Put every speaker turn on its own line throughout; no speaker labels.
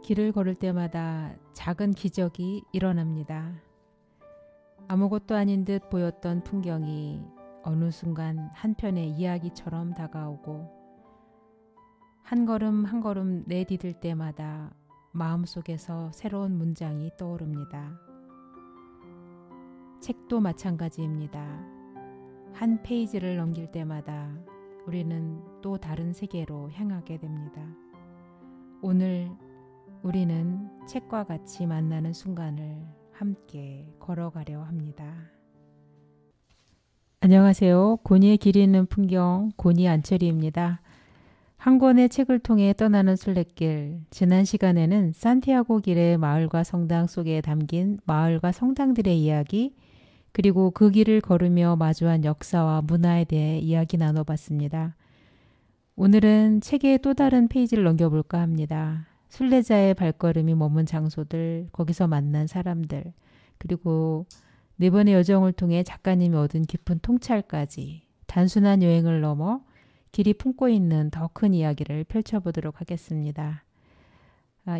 길을 걸을 때마다 작은 기적이 일어납니다. 아무것도 아닌 듯 보였던 풍경이 어느 순간 한편의 이야기처럼 다가오고 한 걸음 한 걸음 내디딜 때마다 마음속에서 새로운 문장이 떠오릅니다. 책도 마찬가지입니다. 한 페이지를 넘길 때마다 우리는 또 다른 세계로 향하게 됩니다. 오늘 우리는 책과 같이 만나는 순간을 함께 걸어가려 합니다. 안녕하세요. 고니의 길 있는 풍경 고니 안철희입니다. 한 권의 책을 통해 떠나는 순례길. 지난 시간에는 산티아고 길의 마을과 성당 속에 담긴 마을과 성당들의 이야기, 그리고 그 길을 걸으며 마주한 역사와 문화에 대해 이야기 나눠봤습니다. 오늘은 책의 또 다른 페이지를 넘겨볼까 합니다. 순례자의 발걸음이 머문 장소들, 거기서 만난 사람들, 그리고 네 번의 여정을 통해 작가님이 얻은 깊은 통찰까지 단순한 여행을 넘어 길이 품고 있는 더 큰 이야기를 펼쳐보도록 하겠습니다.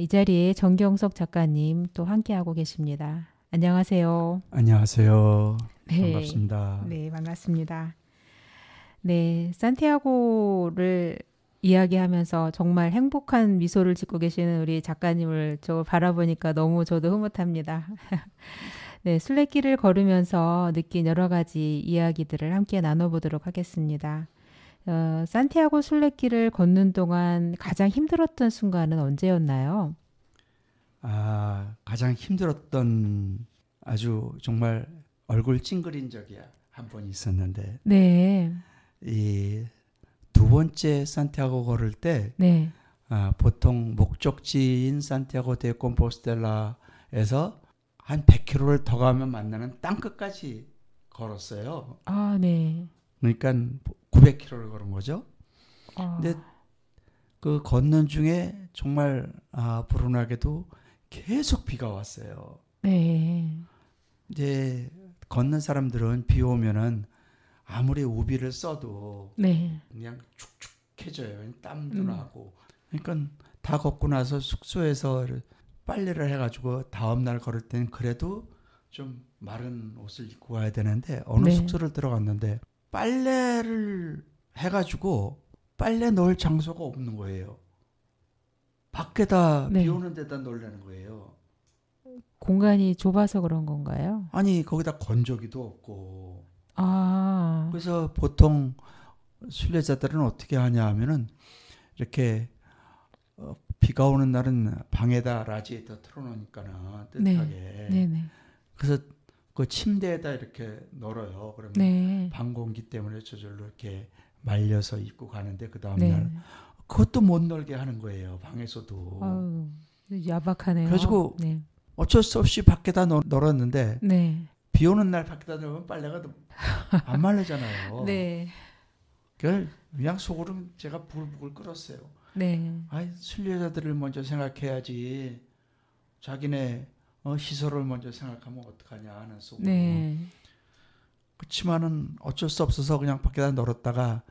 이 자리에 정경석 작가님 또 함께하고 계십니다. 안녕하세요.
안녕하세요.
네,
반갑습니다.
네, 반갑습니다. 네, 산티아고를 이야기하면서 정말 행복한 미소를 짓고 계시는 우리 작가님을 저 바라보니까 너무 저도 흐뭇합니다. 네, 순례길을 걸으면서 느낀 여러 가지 이야기들을 함께 나눠보도록 하겠습니다. 산티아고 순례길을 걷는 동안 가장 힘들었던 순간은 언제였나요?
가장 힘들었던 아주 정말 얼굴 찡그린 적이 한 번 있었는데,
네,
이 두 번째 산티아고 걸을 때
네,
보통 목적지인 산티아고 데 콤포스텔라에서 한 100km를 더 가면 만나는 땅끝까지 걸었어요.
네.
그러니까 900km를 걸은 거죠. 근데 그 걷는 중에 정말 불운하게도 계속 비가 왔어요.
네,
이제 걷는 사람들은 비 오면은 아무리 우비를 써도
네,
그냥 축축해져요. 땀도 나고. 그러니까 다 걷고 나서 숙소에서 빨래를 해가지고 다음 날 걸을 때는 그래도 좀 마른 옷을 입고 가야 되는데 어느
네.
숙소를 들어갔는데 빨래를 해가지고 빨래 넣을 장소가 없는 거예요. 밖에다
네.
비 오는 데다 넣으려는 거예요.
공간이 좁아서 그런 건가요?
아니 거기다 건조기도 없고. 그래서 보통 순례자들은 어떻게 하냐 하면은 이렇게 비가 오는 날은 방에다 라지에이터 틀어놓으니까는 뜨뜻하게.
네.
그래서 그 침대에다 이렇게 널어요. 그러면
네.
방 공기 때문에 저절로 이렇게 말려서 입고 가는데 그 다음
네.
날 그것도 못 널게 하는 거예요. 방에서도.
야박하네요.
그래가지고
네.
어쩔 수 없이 밖에다 널었는데
네.
비 오는 날 밖에다 넣으면 빨래가 안 마르잖아요.
네.
그냥 속으로 제가 부글부글 끓었어요.
네.
순례자들을 먼저 생각해야지. 자기네 시설을 먼저 생각하면 어떡하냐 하는 속으로.
네.
그렇지만은 어쩔 수 없어서 그냥 밖에다 널었다가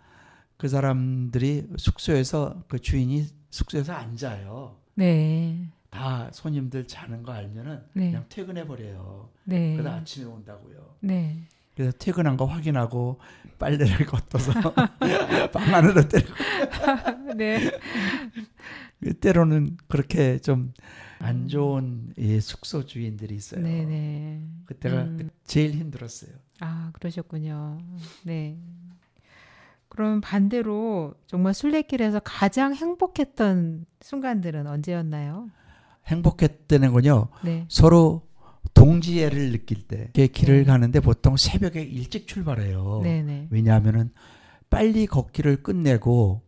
그 사람들이 숙소에서 그 주인이 숙소에서 앉아요.
네.
다 손님들 자는 거 알면은
네.
그냥 퇴근해 버려요.
네.
그러다 아침에 온다고요.
네.
그래서 퇴근한 거 확인하고 빨래를 걷어서 방 안으로 때리고.
네.
때로는 그렇게 좀 안 좋은 숙소 주인들이 있어요.
네.
그때가 제일 힘들었어요.
그러셨군요. 네. 그럼 반대로 정말 순례길에서 가장 행복했던 순간들은 언제였나요?
행복했다는 건요.
네.
서로 동지애를 느낄 때 길을 가는데 보통 새벽에 일찍 출발해요.
네네.
왜냐하면은 빨리 걷기를 끝내고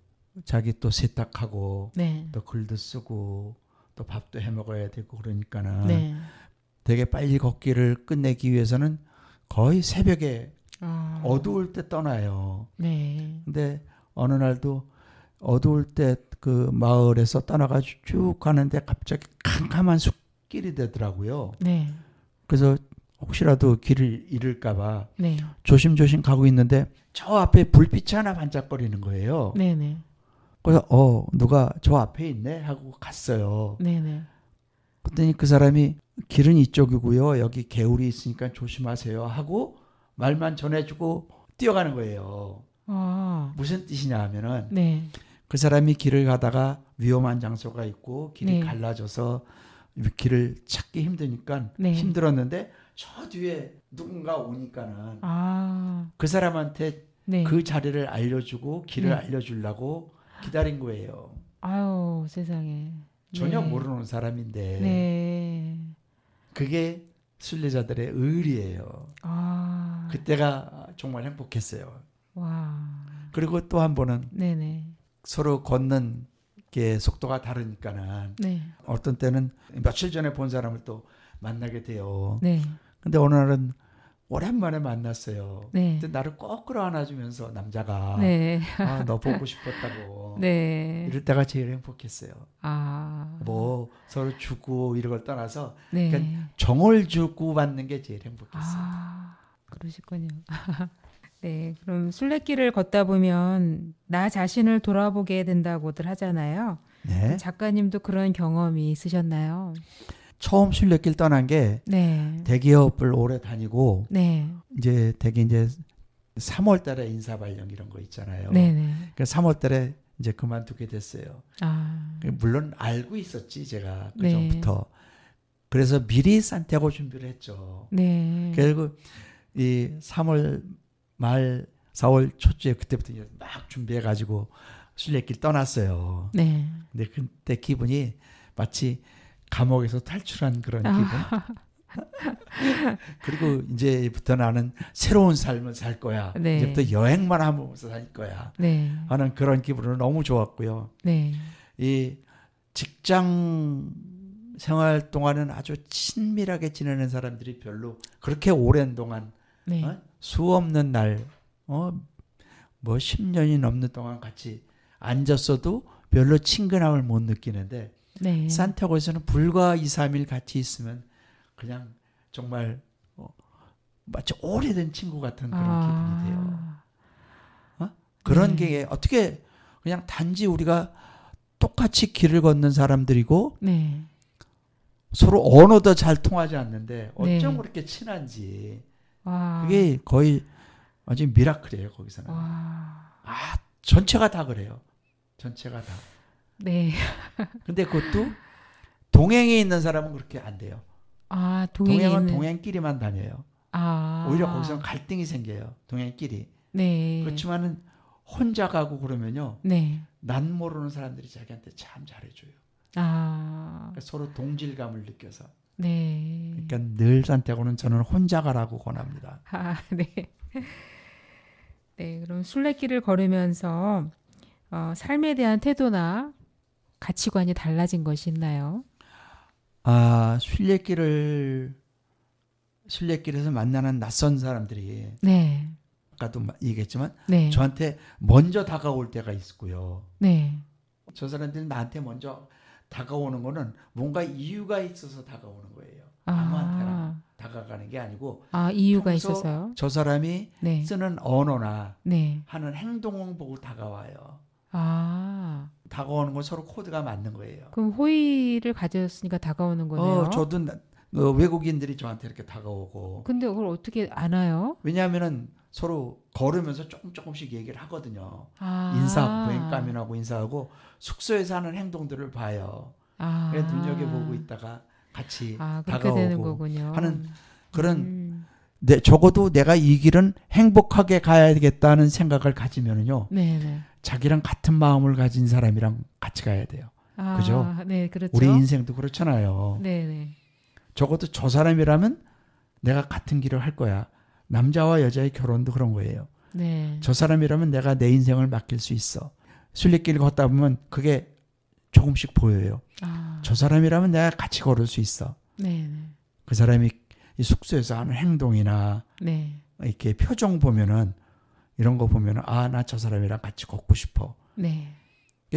자기 또 세탁하고
네.
또 글도 쓰고 또 밥도 해 먹어야 되고 그러니까는
네.
되게 빨리 걷기를 끝내기 위해서는 거의 새벽에 어두울 때 떠나요.
네.
근데 어느 날도 어두울 때 그 마을에서 떠나가지고 쭉 가는데 갑자기 캄캄한 숲길이 되더라고요.
네.
그래서 혹시라도 길을 잃을까봐
네.
조심조심 가고 있는데 저 앞에 불빛이 하나 반짝거리는 거예요.
네네.
그래서 누가 저 앞에 있네 하고 갔어요.
네네.
그랬더니 그 사람이 길은 이쪽이고요. 여기 개울이 있으니까 조심하세요 하고 말만 전해주고 뛰어가는 거예요. 무슨 뜻이냐 하면은
네.
그 사람이 길을 가다가 위험한 장소가 있고 길이
네.
갈라져서 길을 찾기 힘드니까
네.
힘들었는데 저 뒤에 누군가 오니까는
아,
그 사람한테
네.
그 자리를 알려주고 길을
네.
알려주려고 기다린 거예요.
아유, 세상에.
전혀
네.
모르는 사람인데
네.
그게 순례자들의 의리예요.
아,
그때가 정말 행복했어요.
와.
그리고 또 한 번은
네네.
서로 걷는 게 속도가 다르니까는
네.
어떤 때는 며칠 전에 본 사람을 또 만나게 돼요.
네.
근데 어느 날은 오랜만에 만났어요.
네.
근데 나를 꼭 끌어안아주면서 남자가
네.
아, 너 보고 싶었다고
네.
이럴 때가 제일 행복했어요.
아.
뭐 서로 주고 이런 걸 떠나서
네.
그러니까 정을 주고 받는 게 제일 행복했어요.
아, 그러시군요. 네, 그럼 순례길을 걷다 보면 나 자신을 돌아보게 된다고들 하잖아요.
네.
작가님도 그런 경험이 있으셨나요?
처음 순례길 떠난 게
네.
대기업을 오래 다니고
네.
이제 대개 이제 3월 달에 인사발령 이런 거 있잖아요.
네네.
그러니까 3월 달에 이제 그만두게 됐어요.
아.
물론 알고 있었지 제가 그
네.
전부터. 그래서 미리 산티아고 준비를 했죠.
네.
결국 이 3월 말 4월 초쯤에 그때부터 이제 막 준비해가지고 순례길 떠났어요.
네.
근데 그때 기분이 마치 감옥에서 탈출한 그런 기분. 그리고 이제부터 나는 새로운 삶을 살 거야.
네.
이제부터 여행만 하면서 살 거야.
네.
하는 그런 기분으로 너무 좋았고요.
네.
이 직장 생활 동안은 아주 친밀하게 지내는 사람들이 별로 그렇게 오랜 동안
네.
수 없는 날, 뭐 10년이 넘는 동안 같이 앉았어도 별로 친근함을 못 느끼는데
네.
산티아고에서는 불과 2, 3일 같이 있으면 그냥 정말 마치 오래된 친구 같은 그런 기분이 돼요. 그런
네.
게 어떻게 그냥 단지 우리가 똑같이 길을 걷는 사람들이고
네.
서로 언어도 잘 통하지 않는데 어쩜
네.
그렇게 친한지
와.
그게 거의 완전 미라클이에요 거기서는.
와.
전체가 다 그래요. 전체가 다.
네.
근데 그것도 동행에 있는 사람은 그렇게 안 돼요.
아, 동행에
동행은
있는.
동행끼리만 다녀요.
아.
오히려 거기서는 갈등이 생겨요. 동행끼리.
네.
그렇지만은 혼자 가고 그러면요.
네.
난 모르는 사람들이 자기한테 참 잘해줘요.
아.
그러니까 서로 동질감을 느껴서.
네.
그러니까 늘 산티아고는 저는 혼자 가라고 권합니다.
아, 네. 네, 그럼 순례길을 걸으면서 삶에 대한 태도나 가치관이 달라진 것이 있나요?
순례길에서 만나는 낯선 사람들이
네.
아까도 얘기했지만
네.
저한테 먼저 다가올 때가 있고요.
네.
저 사람들이 나한테 먼저 다가오는 거는 뭔가 이유가 있어서 다가오는 거예요. 아무한테나 다가가는 게 아니고
이유가
평소
있어서요?
저 사람이
네.
쓰는 언어나
네.
하는 행동을 보고 다가와요. 다가오는 건 서로 코드가 맞는 거예요.
그럼 호의를 가졌으니까 다가오는 거네요.
저도 외국인들이 저한테 이렇게 다가오고.
근데 그걸 어떻게 아나요?
왜냐하면은 서로 걸으면서 조금씩 얘기를 하거든요. 인사하고 보행감인하고 인사하고 숙소에서 하는 행동들을 봐요. 그래 눈여겨보고 있다가 같이
그렇게
다가오고
되는 거군요.
하는 그런 적어도 내가 이 길은 행복하게 가야겠다는 생각을 가지면은요.
네네.
자기랑 같은 마음을 가진 사람이랑 같이 가야 돼요. 그죠?
네, 그렇죠.
우리 인생도 그렇잖아요.
네네.
적어도 저 사람이라면 내가 같은 길을 할 거야. 남자와 여자의 결혼도 그런 거예요.
네.
저 사람이라면 내가 내 인생을 맡길 수 있어. 순례길 걷다 보면 그게 조금씩 보여요. 저 사람이라면 내가 같이 걸을 수 있어.
네네.
그 사람이 이 숙소에서 하는 행동이나
네.
이렇게 표정 보면은 이런 거 보면은 나 저 사람이랑 같이 걷고 싶어.
네.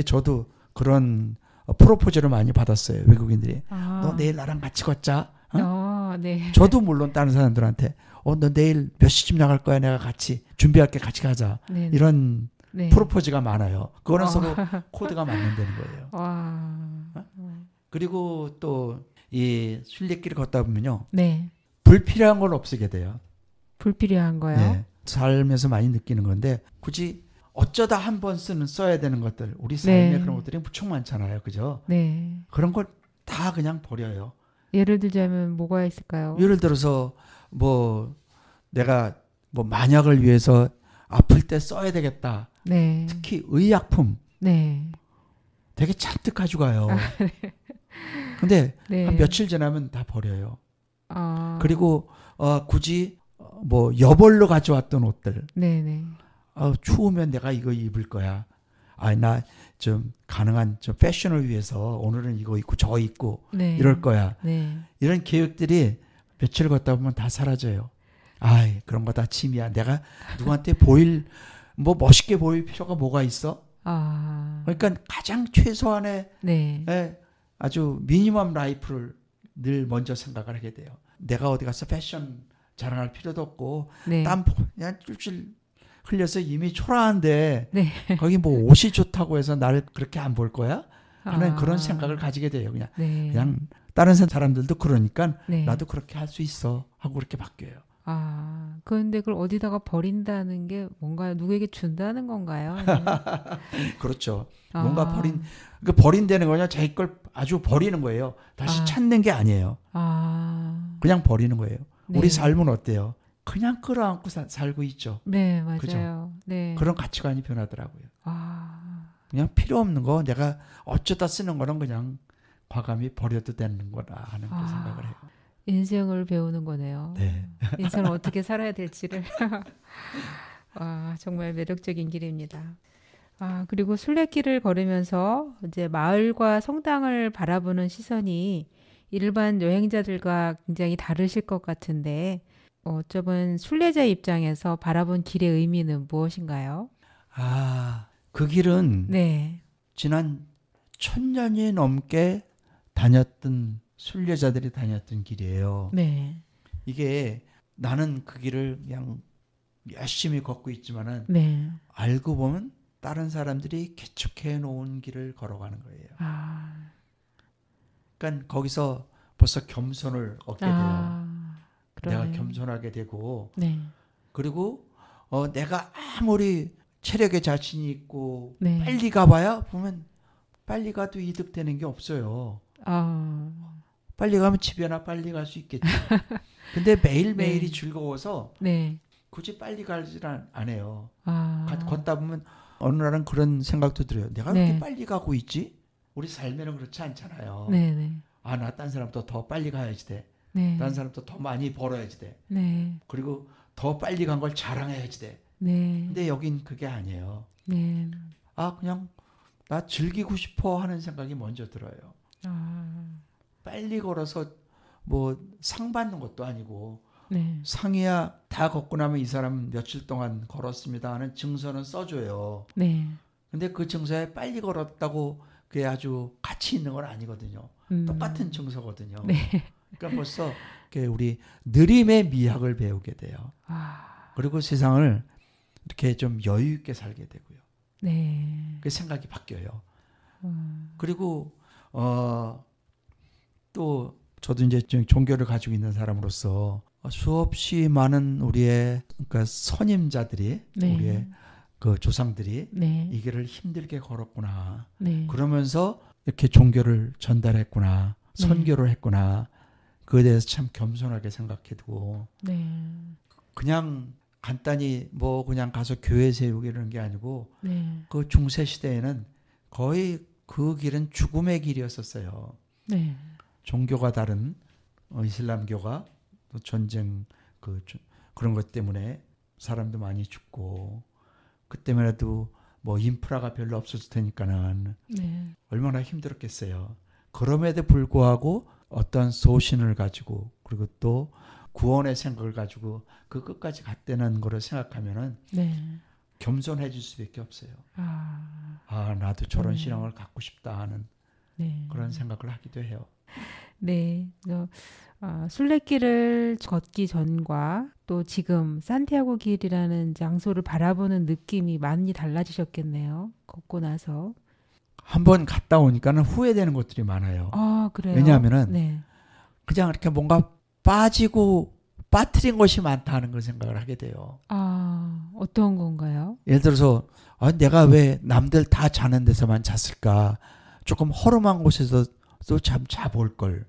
저도 그런 프로포즈를 많이 받았어요. 외국인들이. 너 내일 나랑 같이 걷자.
네.
저도 물론 다른 사람들한테 너 내일 몇 시쯤 나갈 거야. 내가 같이 준비할게. 같이 가자.
네네.
이런
네.
프로포즈가 많아요. 그거는 서로 코드가 맞는다는 거예요.
와.
그리고 또 이 순례길을 걷다 보면요.
네.
불필요한 걸 없애게 돼요.
불필요한 거요.
네. 삶에서 많이 느끼는 건데 굳이 어쩌다 한 번 써야 되는 것들 우리 삶에
네.
그런 것들이 무척 많잖아요. 그죠?
네.
그런 걸 다 그냥 버려요.
예를 들자면 뭐가 있을까요?
예를 들어서 뭐 내가 뭐 만약을 위해서 아플 때 써야 되겠다.
네.
특히 의약품
네.
되게 잔뜩 가져가요. 근데
네.
한 며칠 지나면 다 버려요.
아.
그리고 굳이 뭐 여벌로 가져왔던 옷들
네네.
추우면 내가 이거 입을 거야. 나 좀 가능한 좀 패션을 위해서 오늘은 이거 입고 저거 입고
네.
이럴 거야.
네.
이런 계획들이 며칠 걷다 보면 다 사라져요. 그런 거 다 짐이야. 내가 누구한테 뭐 멋있게 보일 필요가 뭐가 있어?
아.
그러니까 가장 최소한의
네.
아주 미니멈 라이프를 늘 먼저 생각을 하게 돼요. 내가 어디 가서 패션 자랑할 필요도 없고
네.
땀 그냥 쫄쫄 흘려서 이미 초라한데
네.
거기 뭐 옷이 좋다고 해서 나를 그렇게 안 볼 거야? 하는
아.
그런 생각을 가지게 돼요.
네.
그냥 다른 사람들도 그러니까
네.
나도 그렇게 할 수 있어 하고 그렇게 바뀌어요.
아, 그런데 그걸 어디다가 버린다는 게 뭔가요? 누구에게 준다는 건가요?
그렇죠. 뭔가
아.
버린다는 거냐 자기 걸 아주 버리는 거예요. 다시 찾는 게 아니에요.
아.
그냥 버리는 거예요.
네.
우리 삶은 어때요? 그냥 끌어안고 살고 있죠.
네, 맞아요.
그죠?
네.
그런 가치관이 변하더라고요.
아.
그냥 필요 없는 거 내가 어쩌다 쓰는 거는 그냥 과감히 버려도 되는 거다 하는 그 생각을 해요.
인생을 배우는 거네요.
네.
인생을 어떻게 살아야 될지를. 정말 매력적인 길입니다. 그리고 순례길을 걸으면서 이제 마을과 성당을 바라보는 시선이 일반 여행자들과 굉장히 다르실 것 같은데 어쩌면 순례자 입장에서 바라본 길의 의미는 무엇인가요?
그 길은
네.
지난 1000년이 넘게 다녔던 순례자들이 다녔던 길이에요.
네.
이게 나는 그 길을 그냥 열심히 걷고 있지만은
네.
알고 보면 다른 사람들이 개척해 놓은 길을 걸어가는 거예요. 그러니까 거기서 벌써 겸손을 얻게 돼요.
그러네요.
내가 겸손하게 되고
네.
그리고 내가 아무리 체력에 자신이 있고
네.
빨리 가봐야 보면 빨리 가도 이득되는 게 없어요. 빨리 가면 집에나 빨리 갈 수 있겠죠. 근데 매일매일이
네.
즐거워서
네.
굳이 빨리 가지 안 해요.
아.
걷다 보면 어느 날은 그런 생각도 들어요. 내가 왜
네.
이렇게 빨리 가고 있지? 우리 삶에는 그렇지 않잖아요.
네네.
나 딴 사람도 더 빨리 가야지 돼.
네.
딴 사람도 더 많이 벌어야지 돼.
네.
그리고 더 빨리 간 걸 자랑해야지 돼.
네.
근데 여긴 그게 아니에요.
네.
그냥 나 즐기고 싶어 하는 생각이 먼저 들어요. 빨리 걸어서 뭐 상 받는 것도 아니고
네.
상이야 다 걷고 나면 이 사람 며칠 동안 걸었습니다 하는 증서는 써줘요.
네.
근데 그 증서에 빨리 걸었다고 그게 아주 가치 있는 건 아니거든요. 똑같은 증서거든요.
네.
그러니까 벌써 우리 느림의 미학을 배우게 돼요. 그리고 세상을 이렇게 좀 여유 있게 살게 되고요.
네.
그 생각이 바뀌어요. 그리고 또 저도 이제 종교를 가지고 있는 사람으로서 수없이 많은 우리의 그러니까 선임자들이
네.
우리의 그 조상들이
네.
이 길을 힘들게 걸었구나.
네.
그러면서 이렇게 종교를 전달했구나.
네.
선교를 했구나. 그에 대해서 참 겸손하게 생각해두고
네.
그냥 간단히 뭐 그냥 가서 교회 세우기 이런 게 아니고
네.
그 중세 시대에는 거의 그 길은 죽음의 길이었었어요.
네.
종교가 다른 이슬람교가 또 전쟁 그런 것 때문에 사람도 많이 죽고 그때만 해도 뭐 인프라가 별로 없었을 테니까는
네.
얼마나 힘들었겠어요. 그럼에도 불구하고 어떤 소신을 가지고 그리고 또 구원의 생각을 가지고 그 끝까지 갔다는 거를 생각하면은
네.
겸손해질 수밖에 없어요. 나도 저런 신앙을 갖고 싶다 하는
네.
그런 생각을 하기도 해요.
네. 순례길을 걷기 전과 또 지금 산티아고 길이라는 장소를 바라보는 느낌이 많이 달라지셨겠네요. 걷고 나서.
한번 갔다 오니까는 후회되는 것들이 많아요.
그래요?
왜냐하면은
네.
그냥 이렇게 뭔가 빠뜨린 것이 많다는 걸 생각을 하게 돼요.
어떤 건가요?
예를 들어서 내가 왜 남들 다 자는 데서만 잤을까? 조금 허름한 곳에서 또 참 자볼 걸.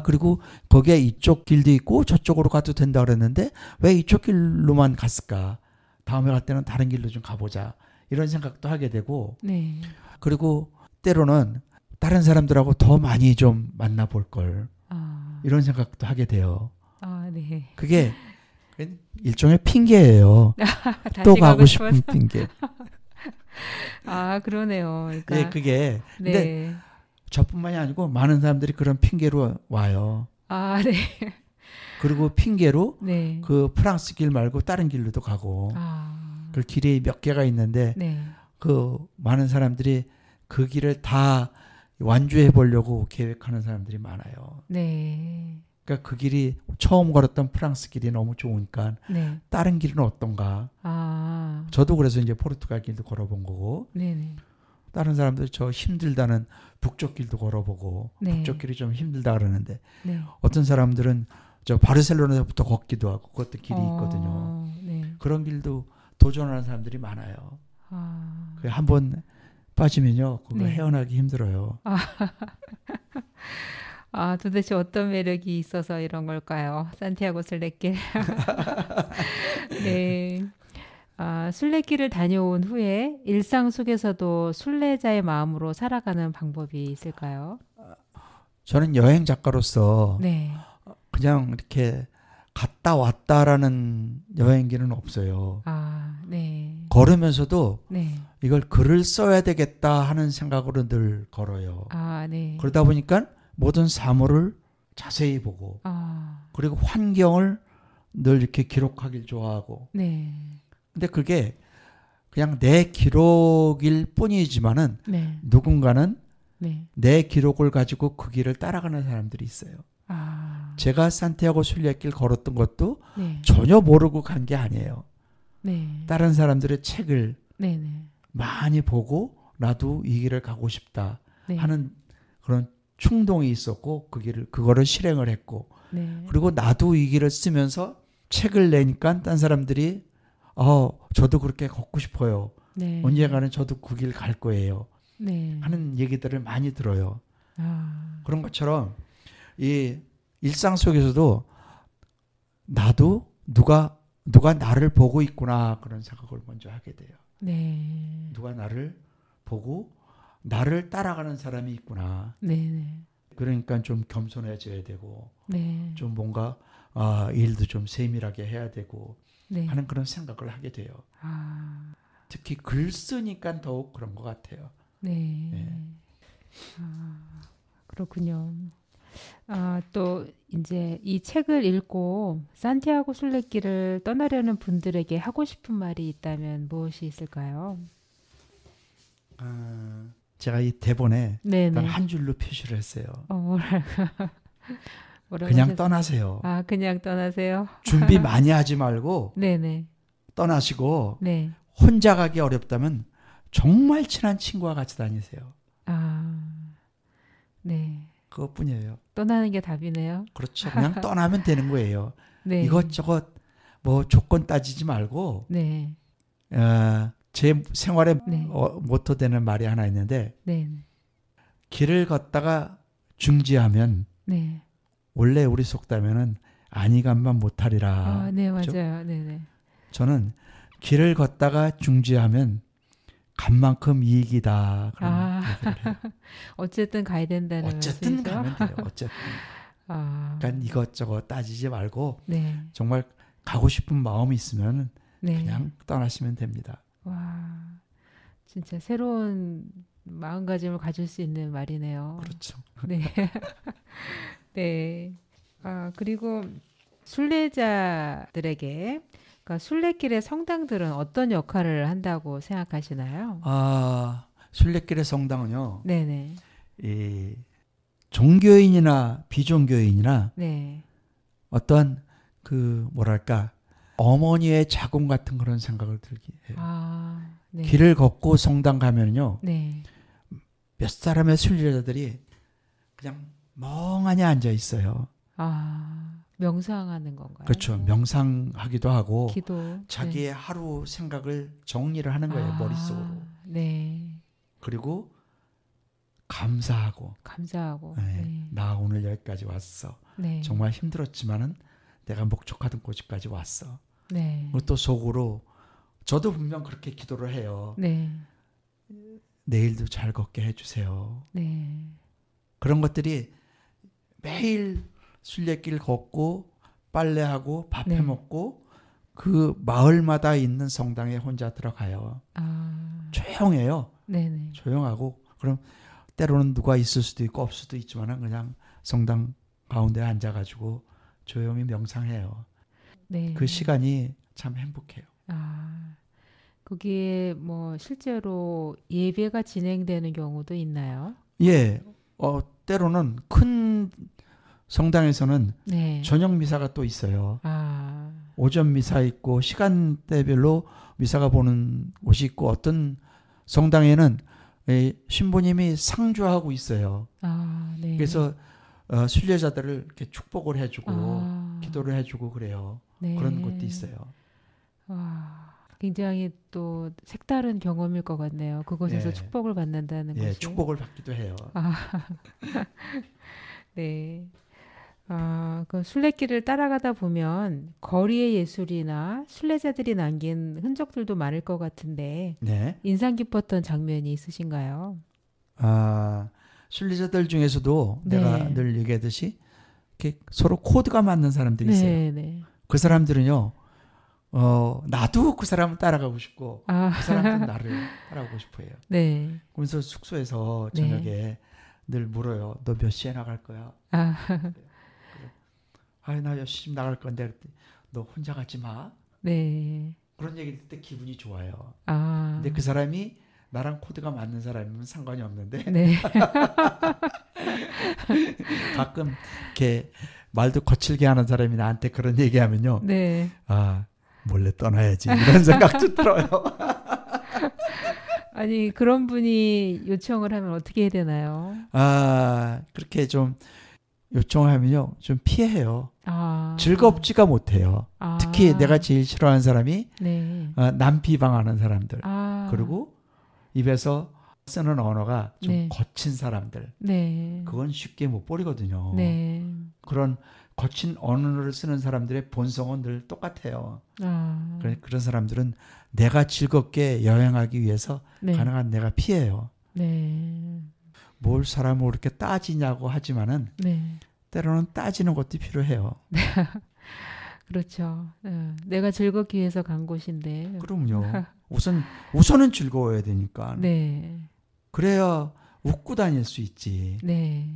그리고 거기에 이쪽 길도 있고 저쪽으로 가도 된다 그랬는데 왜 이쪽 길로만 갔을까? 다음에 갈 때는 다른 길로 좀 가보자. 이런 생각도 하게 되고
네.
그리고 때로는 다른 사람들하고 더 많이 좀 만나볼 걸. 이런 생각도 하게 돼요.
네.
그게 일종의 핑계예요.
다시
또 가고
싶어서.
싶은 핑계.
그러네요. 그러니까,
네, 그게 근데
네.
저뿐만이 아니고 많은 사람들이 그런 핑계로 와요.
네.
그리고 핑계로
네.
그 프랑스 길 말고 다른 길로도 가고 그 길이 몇 개가 있는데
네.
그 많은 사람들이 그 길을 다 완주해 보려고 계획하는 사람들이 많아요.
네.
그러니까 그 길이 처음 걸었던 프랑스 길이 너무 좋으니까
네.
다른 길은 어떤가. 저도 그래서 이제 포르투갈 길도 걸어본 거고
네네.
다른 사람들 저 힘들다는 북쪽 길도 걸어보고
네.
북쪽 길이 좀 힘들다 그러는데
네.
어떤 사람들은 저 바르셀로나에서부터 걷기도 하고 그것도 길이 있거든요.
네.
그런 길도 도전하는 사람들이 많아요. 한번 빠지면요 그거
네.
헤어나기 힘들어요.
도대체 어떤 매력이 있어서 이런 걸까요? 산티아고 순례길. 네. 순례길을 다녀온 후에 일상 속에서도 순례자의 마음으로 살아가는 방법이 있을까요?
저는 여행 작가로서
네.
그냥 이렇게 갔다 왔다라는 여행기는 없어요.
네.
걸으면서도
네.
이걸 글을 써야 되겠다 하는 생각으로 늘 걸어요.
네.
그러다 보니까 모든 사물을 자세히 보고 그리고 환경을 늘 이렇게 기록하길 좋아하고
네.
근데 그게 그냥 내 기록일 뿐이지만은
네.
누군가는
네.
내 기록을 가지고 그 길을 따라가는 사람들이 있어요. 제가 산티아고 순례길 걸었던 것도
네.
전혀 모르고 간 게 아니에요.
네.
다른 사람들의 책을
네.
많이 보고 나도 이 길을 가고 싶다
네.
하는 그런 충동이 있었고 그거를 실행을 했고
네.
그리고 나도 이 길을 쓰면서 책을 내니까 딴 사람들이 저도 그렇게 걷고 싶어요.
네.
언젠가는 저도 그 길 갈 거예요.
네.
하는 얘기들을 많이 들어요. 그런 것처럼 이 일상 속에서도 나도 누가 나를 보고 있구나 그런 생각을 먼저 하게 돼요.
네.
누가 나를 보고 나를 따라가는 사람이 있구나.
네.
그러니까 좀 겸손해져야 되고
네.
좀 뭔가 일도 좀 세밀하게 해야 되고
네.
하는 그런 생각을 하게 돼요. 특히 글 쓰니까 더욱 그런 것 같아요.
네.
네.
그렇군요. 또 이제 이 책을 읽고 산티아고 순례길을 떠나려는 분들에게 하고 싶은 말이 있다면 무엇이 있을까요?
제가 이 대본에
네네.
단 한 줄로 표시를 했어요.
뭐라고
그냥
하셨어요?
떠나세요.
그냥 떠나세요?
준비 많이 하지 말고
네네.
떠나시고
네.
혼자 가기 어렵다면 정말 친한 친구와 같이 다니세요.
네.
그것뿐이에요.
떠나는 게 답이네요.
그렇죠. 그냥 떠나면 되는 거예요.
네.
이것저것 뭐 조건 따지지 말고
네.
제 생활에
네.
모토 되는 말이 하나 있는데
네.
길을 걷다가 중지하면
네.
원래 우리 속담에는 아니간만 못하리라.
네,
그렇죠?
맞아요. 네네.
저는 길을 걷다가 중지하면 간 만큼 이익이다. 그런 얘기를 해요.
어쨌든 가야 된다는
어쨌든
말씀이죠?
가면 돼요. 어쨌든. 그러니까 이것저것 따지지 말고
네.
정말 가고 싶은 마음이 있으면
네.
그냥 떠나시면 됩니다.
와, 진짜 새로운 마음가짐을 가질 수 있는 말이네요.
그렇죠.
네. 네. 그리고 순례자들에게 그러니까 순례길의 성당들은 어떤 역할을 한다고 생각하시나요?
순례길의 성당은요.
네네.
이 종교인이나 비종교인이나
네.
어떤 그 뭐랄까 어머니의 자궁 같은 그런 생각을 들게 해요.
네.
길을 걷고 성당 가면요.
네.
몇 사람의 순례자들이 그냥 멍하니 앉아 있어요.
명상하는 건가요?
그렇죠. 명상하기도 하고
기도.
자기의 하루 생각을 정리를 하는 거예요. 머릿속으로.
네.
그리고 감사하고
감사하고.
네,
네.
나 오늘 여기까지 왔어.
네.
정말 힘들었지만은 내가 목적하던 곳까지 왔어.
네.
그리고 또 속으로 저도 분명 그렇게 기도를 해요.
네.
내일도 잘 걷게 해주세요.
네.
그런 것들이 매일 순례길 걷고 빨래하고 밥
네.
해먹고 그 마을마다 있는 성당에 혼자 들어가요. 조용해요.
네네.
조용하고 그럼 때로는 누가 있을 수도 있고 없을 수도 있지만 그냥 성당 가운데 앉아가지고 조용히 명상해요.
네.
그 시간이 참 행복해요.
거기에 뭐 실제로 예배가 진행되는 경우도 있나요?
예, 때로는 큰 성당에서는
네.
저녁 미사가 또 있어요. 오전 미사 있고 시간대별로 미사가 보는 곳이 있고 어떤 성당에는 신부님이 상주하고 있어요.
네.
그래서 순례자들을 이렇게 축복을 해주고 기도를 해주고 그래요.
네.
그런 것도 있어요.
굉장히 또 색다른 경험일 것 같네요. 그곳에서
예.
축복을 받는다는
예,
것이.
축복을 받기도 해요.
네. 그 순례길을 따라가다 보면 거리의 예술이나 순례자들이 남긴 흔적들도 많을 것 같은데
네.
인상 깊었던 장면이 있으신가요?
순례자들 중에서도
네.
내가 늘 얘기하듯이 이렇게 서로 코드가 맞는 사람들이 있어요.
네.
그 사람들은요, 나도 그 사람을 따라가고 싶고 그 사람도 나를 따라가고 싶어해요.
네.
그래서 숙소에서
네.
저녁에 늘 물어요. 너 몇 시에 나갈 거야? 나 몇 시쯤 나갈 건데 그랬더니 너 혼자 가지 마.
네.
그런 얘기 들을 때 기분이 좋아요.
아.
근데 그 사람이 나랑 코드가 맞는 사람이면 상관이 없는데
네.
가끔 이렇게 말도 거칠게 하는 사람이 나한테 그런 얘기하면요.
네.
아, 몰래 떠나야지 이런 생각도 들어요.
아니 그런 분이 요청을 하면 어떻게 해야 되나요?
그렇게 좀 요청하면요. 좀 피해요.
아.
즐겁지가 못해요.
아.
특히 내가 제일 싫어하는 사람이
네.
남 비방하는 사람들.
아.
그리고 입에서 쓰는 언어가 좀
네.
거친 사람들.
네.
그건 쉽게 못 버리거든요.
네.
그런 거친 언어를 쓰는 사람들의 본성은 늘 똑같아요.
아.
그런 사람들은 내가 즐겁게 여행하기 위해서
네.
가능한 내가 피해요.
네.
뭘 사람을 그렇게 따지냐고 하지만은
네.
때로는 따지는 것도 필요해요.
그렇죠. 내가 즐겁기 위해서 간 곳인데.
그럼요. 우선은 즐거워야 되니까.
네.
그래야 웃고 다닐 수 있지.
네.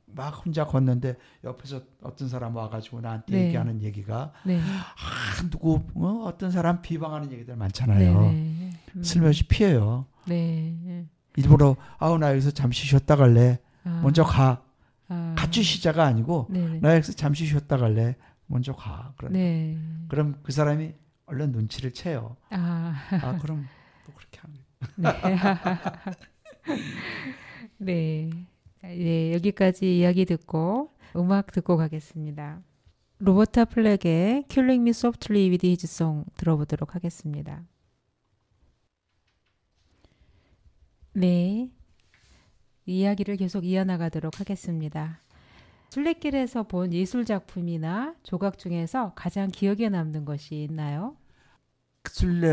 막 혼자 걷는데 옆에서 어떤 사람 와가지고 나한테
네.
얘기하는 얘기가
네.
어떤 사람 비방하는 얘기들 많잖아요.
네.
슬며시 피해요.
네.
일부러 나 여기서 잠시 쉬었다 갈래. 먼저 가.
아.
같이 쉬자가 아니고
네네.
나 여기서 잠시 쉬었다 갈래. 먼저 가.
네.
그럼 그 사람이 얼른 눈치를 채요. 그럼 또 그렇게 하는 거예요.
네. 네, 여기까지 이야기 듣고 음악 듣고 가겠습니다. 로버타 플렉의 Killing Me Softly with His Song 들어보도록 하겠습니다. 네, 이야기를 계속 이어나가도록 하겠습니다. 순례길에서 본 예술 작품이나 조각 중에서 가장 기억에 남는 것이 있나요?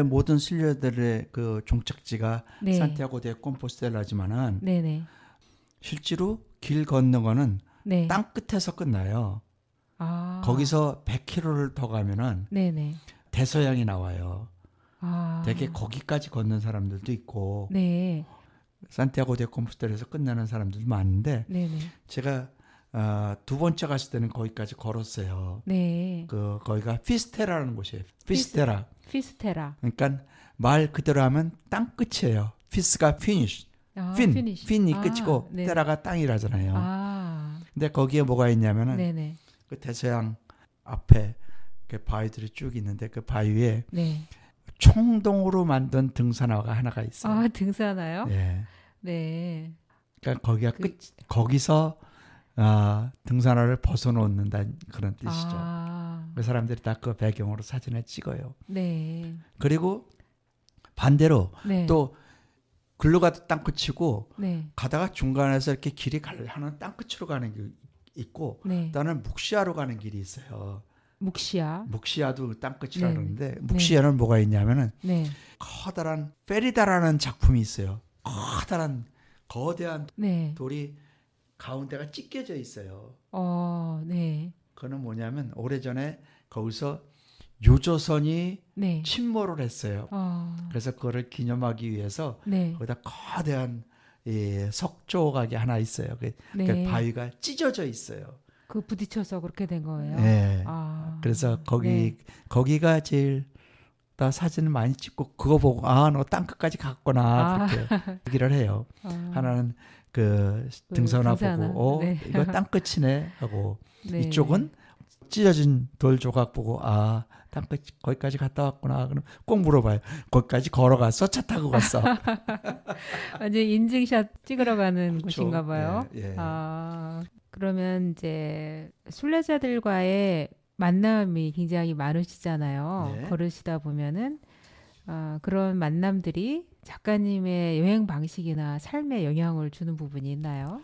모든 순례들의 그 종착지가
네.
산티아고 데 콤포스텔라지만은
네네.
실제로 길 걷는 거는
네.
땅 끝에서 끝나요. 거기서 100km를 더 가면은
네네.
대서양이 나와요. 되게 거기까지 걷는 사람들도 있고
네.
산티아고 데 콤포스텔라에서 끝나는 사람들도 많은데
네네.
제가 두 번째 갔을 때는 거기까지 걸었어요.
네.
거기가 피스테라라는 곳이에요. 피스테라. 그러니까 말 그대로 하면 땅 끝이에요. 피스가 피니쉬. 핀이 끝이고
네.
테라가 땅이라잖아요. 근데 거기에 뭐가 있냐면은
네네.
그 대서양 앞에 그 바위들이 쭉 있는데 그 바위 위에
네.
청동으로 만든 등산화가 하나가 있어요.
등산화요?
네.
네.
그러니까 거기서 등산화를 벗어놓는다는 그런 뜻이죠.
아,
그 사람들이 다 그 배경으로 사진을 찍어요.
네.
그리고 반대로
네.
또 글로가도 땅끝이고
네.
가다가 중간에서 이렇게 길이 하는 땅끝으로 가는 게 있고
네.
또는 묵시아로 가는 길이 있어요.
묵시아.
묵시아도 땅끝이라
네.
그러는데 묵시아는 뭐가 있냐면은
네.
커다란 페리다라는 작품이 있어요. 커다란 거대한
네.
돌이 가운데가 찢겨져 있어요.
네.
그거는 뭐냐면 오래전에 거기서 유조선이
네.
침몰을 했어요. 그래서 그거를 기념하기 위해서
네.
거기다 거대한 석조각이 하나 있어요. 그
네.
바위가 찢어져 있어요.
그 부딪혀서 그렇게 된 거예요.
네.
아.
그래서
네.
거기가 제일 나 사진을 많이 찍고 그거 보고 너 땅끝까지 갔구나 그렇게 얘기를 해요. 하나는 그 등산화 보고
네.
이거 땅끝이네 하고
네.
이쪽은 찢어진 돌 조각 보고 땅끝 거기까지 갔다 왔구나. 그럼 꼭 물어봐요. 거기까지 걸어갔어? 차 타고 갔어?
완전 인증샷 찍으러 가는
그렇죠.
곳인가 봐요.
예, 예.
그러면 이제 순례자들과의 만남이 굉장히 많으시잖아요.
네.
걸으시다 보면은 그런 만남들이 작가님의 여행 방식이나 삶에 영향을 주는 부분이 있나요?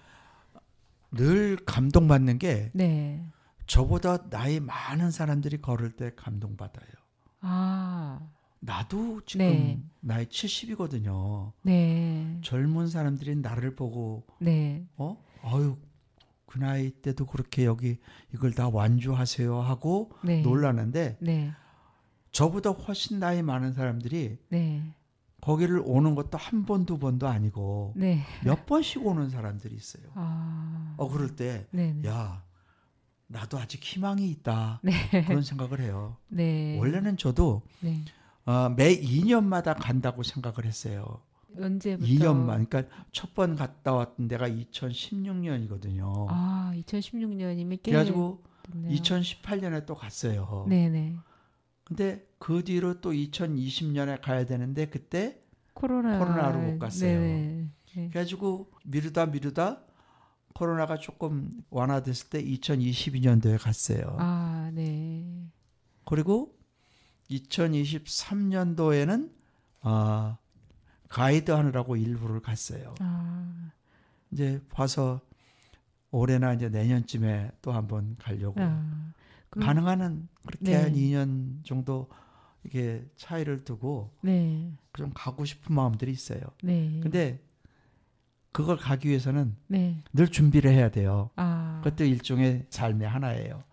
늘 감동받는 게
네.
저보다 나이 많은 사람들이 걸을 때 감동받아요. 나도 지금
네.
나이 70이거든요.
네.
젊은 사람들이 나를 보고
네.
아유 그 나이 때도 그렇게 여기 이걸 다 완주하세요 하고
네.
놀라는데
네.
저보다 훨씬 나이 많은 사람들이
네.
거기를 오는 것도 한 번, 두 번도 아니고
네.
몇 번씩 오는 사람들이 있어요. 그럴 때
네.
야, 나도 아직 희망이 있다.
네.
그런 생각을 해요.
네.
원래는 저도
네.
매 2년마다 간다고 생각을 했어요.
언제부터?
2년만. 그러니까 첫 번 갔다 왔던 데가 2016년이거든요.
2016년이면 꽤
그래가지고
됐네요.
2018년에 또 갔어요.
네네.
근데 그 뒤로 또 2020년에 가야 되는데 그때 코로나로 못 갔어요.
네네. 네.
그래가지고 미루다 코로나가 조금 완화됐을 때 2022년도에 갔어요.
네.
그리고 2023년도에는 가이드 하느라고 일부를 갔어요. 이제 봐서 올해나 이제 내년쯤에 또 한번 가려고. 가능한 한 그렇게
네.
한 2년 정도 이게 차이를 두고
네.
좀 가고 싶은 마음들이 있어요.
네.
근데 그걸 가기 위해서는
네.
늘 준비를 해야 돼요.
그것도
그것도 일종의 삶의 하나예요.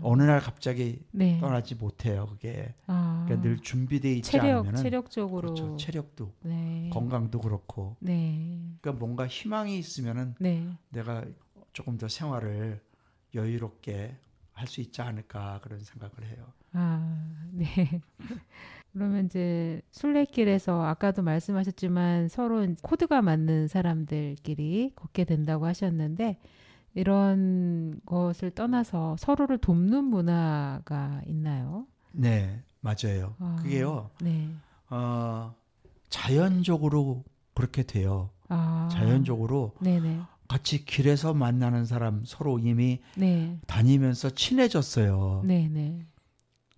어느 날 갑자기
네.
떠나지 못해요. 그게 그러니까 늘 준비되어 있지 않으면
체력적으로
그렇죠. 체력도
네.
건강도 그렇고
네.
그러니까 뭔가 희망이 있으면은
네.
내가 조금 더 생활을 여유롭게 할 수 있지 않을까 그런 생각을 해요.
네. 그러면 이제 순례길에서 아까도 말씀하셨지만 서로 코드가 맞는 사람들끼리 걷게 된다고 하셨는데 이런 것을 떠나서 서로를 돕는 문화가 있나요?
네, 맞아요. 그게요.
네.
자연적으로 그렇게 돼요. 자연적으로
네네.
같이 길에서 만나는 사람 서로 이미
네.
다니면서 친해졌어요.
네네.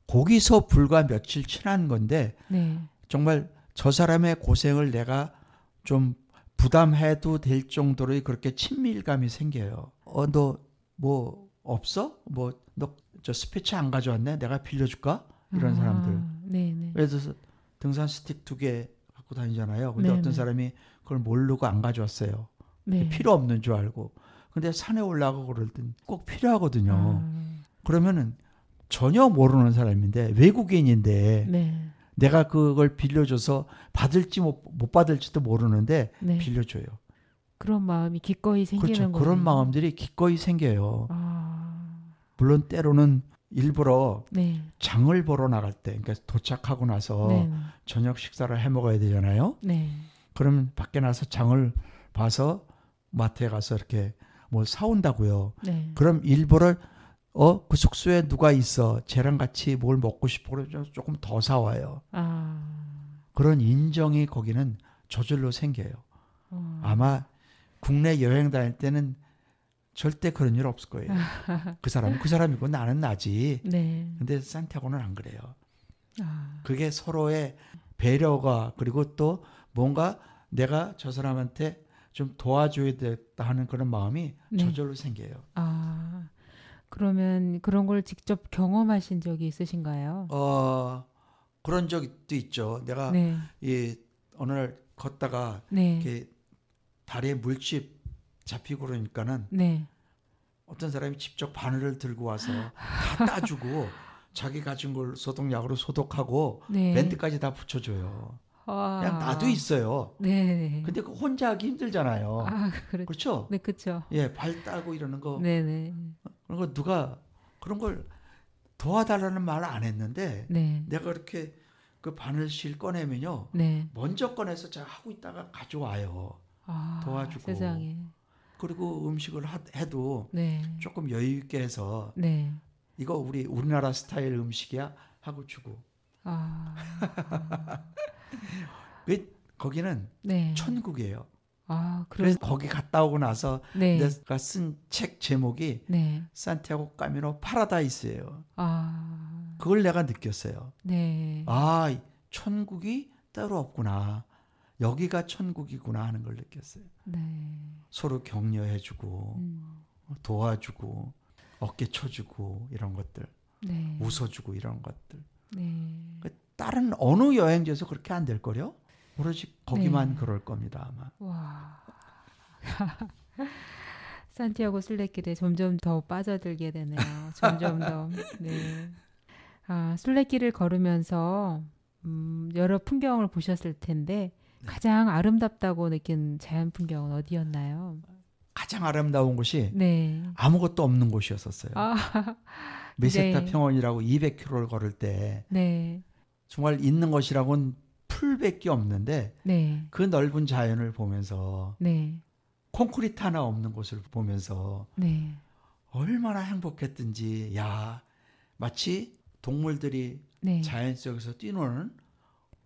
거기서 불과 며칠 친한 건데
네.
정말 저 사람의 고생을 내가 좀 부담해도 될 정도로 그렇게 친밀감이 생겨요. 너 뭐 없어? 뭐 너 저 스피치 안 가져왔네? 내가 빌려줄까? 이런 사람들.
네네.
그래서 등산 스틱 2개 갖고 다니잖아요. 근데
네네.
어떤 사람이 그걸 모르고 안 가져왔어요.
네.
필요 없는 줄 알고. 근데 산에 올라가고 그럴 땐 꼭 필요하거든요. 그러면은 전혀 모르는 사람인데 외국인인데
네.
내가 그걸 빌려줘서 받을지 못 받을지도 모르는데
네.
빌려줘요.
그런 마음이 기꺼이 생기는
그렇죠.
거예요.
그런 마음들이 기꺼이 생겨요. 물론 때로는 일부러
네.
장을 보러 나갈 때, 그러니까 도착하고 나서
네.
저녁 식사를 해 먹어야 되잖아요.
네.
그러면 밖에 나서 장을 봐서 마트에 가서 이렇게 뭘 사온다고요.
네.
그럼 일부러 그 숙소에 누가 있어? 쟤랑 같이 뭘 먹고 싶어? 그래서 조금 더 사와요. 그런 인정이 거기는 저절로 생겨요. 아마 국내 여행 다닐 때는 절대 그런 일 없을 거예요. 그 사람은 그 사람이고 나는 나지.
네.
근데 산티아고는 안 그래요.
아,
그게 서로의 배려가 그리고 또 뭔가 내가 저 사람한테 좀 도와줘야 되겠다 하는 그런 마음이
네.
저절로 생겨요.
아, 그러면 그런 걸 직접 경험하신 적이 있으신가요?
그런 적도 있죠. 내가
네.
이 어느 날 걷다가
네.
이렇게 다리에 물집 잡히고 그러니까는
네.
어떤 사람이 직접 바늘을 들고 와서 다 따주고 자기 가진 걸 소독약으로 소독하고
네.
밴드까지 다 붙여줘요. 그냥 나도
아,
있어요.
네.
근데 그 혼자 하기 힘들잖아요.
아, 그렇죠.
그렇죠?
네, 그렇죠.
예, 발 따고 이러는 거
네네.
그런 거 누가 그런 걸 도와달라는 말 안 했는데
네.
내가 이렇게 그 바늘실 꺼내면요.
네.
먼저 꺼내서 제가 하고 있다가 가져와요.
아,
도와주고.
세상에.
그리고 음식을 해도
네.
조금 여유 있게 해서
네.
이거 우리나라 스타일 음식이야 하고 주고.
아,
거기는
네.
천국이에요.
아,
그래서 거기 갔다 오고 나서
네.
내가 쓴 책 제목이
네.
산티아고 까미노 파라다이스예요.
아,
그걸 내가 느꼈어요.
네.
아, 천국이 따로 없구나. 여기가 천국이구나 하는 걸 느꼈어요.
네.
서로 격려해주고 도와주고 어깨 쳐주고 이런 것들
네.
웃어주고 이런 것들.
네.
다른 어느 여행지에서 그렇게 안 될 거요? 오로지 거기만
네.
그럴 겁니다 아마.
와. 산티아고 순례길에 점점 더 빠져들게 되네요. 점점 더. 네. 아, 순례길을 걸으면서 여러 풍경을 보셨을 텐데 가장 아름답다고 느낀 자연 풍경은 어디였나요?
가장 아름다운 곳이
네.
아무것도 없는 곳이었었어요.
아,
메세타
네.
평원이라고 200km를 걸을 때
네.
정말 있는 것이라고는 풀밖에 없는데
네.
그 넓은 자연을 보면서
네.
콘크리트 하나 없는 곳을 보면서
네.
얼마나 행복했든지 야 마치 동물들이
네.
자연 속에서 뛰노는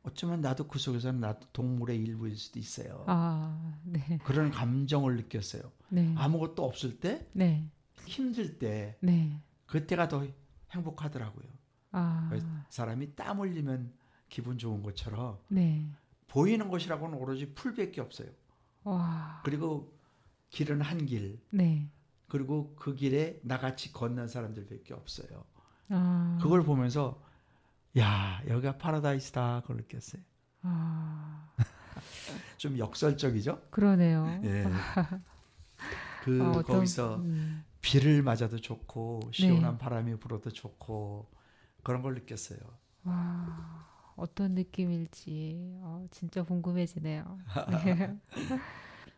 어쩌면 나도 그 속에서는 나도 동물의 일부일 수도 있어요.
아, 네.
그런 감정을 느꼈어요.
네.
아무것도 없을 때
네.
힘들 때
네.
그때가 더 행복하더라고요.
아,
사람이 땀 흘리면 기분 좋은 것처럼
네.
보이는 것이라고는 오로지 풀밖에 없어요.
와.
그리고 길은 한 길,
네.
그리고 그 길에 나같이 걷는 사람들밖에 없어요.
아.
그걸 보면서 야 여기가 파라다이스다 그걸 느꼈어요.
아.
좀 역설적이죠?
그러네요.
예. 그
어떤
거기서 비를 맞아도 좋고 시원한 바람이 불어도 좋고 그런 걸 느꼈어요.
와, 어떤 느낌일지 진짜 궁금해지네요. 네.